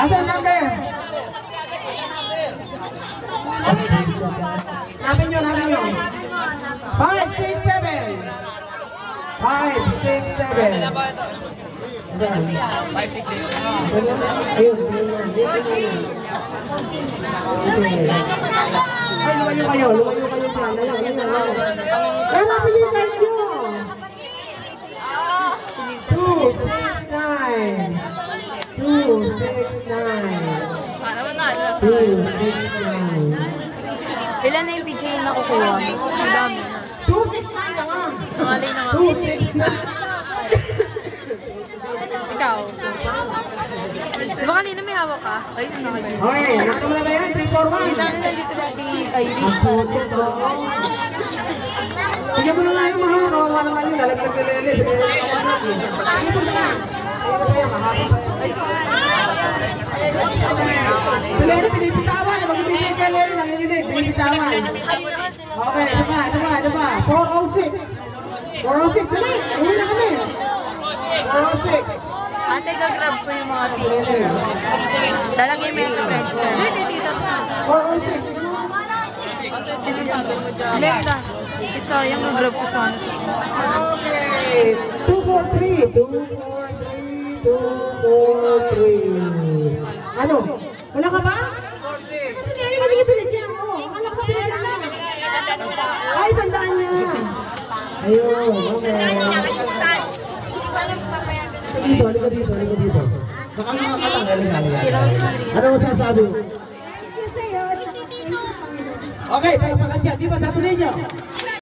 Asan number? Napin nyo. 5, 6, 7. 5, 6, 7. Ayun. Ay, lumayo kayo dyan. Kaya napin yung card nyo. 2, 6, 9. 2, 6, 9. 2, 6, 9. Ilan na yung PJ yung nakukuha? Ang dami na. 2, 6, 9 ka nga. Nangalay na nga. 2, 6, 9. Ikaw. Di ba kanina may hawak ka? Ay, nakalay. Okay, nakita mo na ba yan? 3, 4, 1. Isa na nandito dati Irish. Ang puto to. Bigyan mo na lang yung mahal. Kawawa naman yun. Lalaglag na lele. Bigyan mo na lang. Ayun ba yan? Mahapon ba yan? Si Lele, pinipitawan. Mag-ibigay kay Lele. Nanginginig. Pinipitawan. Okay, ito pa. 406. 406. Dali. Uwi na kami. 406. Ate, gagrab ko yung mga picture. Lalagay mo yan sa Friendster. Hindi, tita. 406. Kasi sinasabi mo dyan. Lenda. Isa yung gagrab ko sana sa Okay. 243. 243. 243. Ano? Wala ka ba? Sige, hindi ka pinigyan mo. Akala ko pinigyan mo. Ay, sandaan niya. Ayun, okay. Dito, halika dito. Baka makakatanggal. Ano masasabi? Okay, palakpakan siya. Di ba sa tuloy niyo?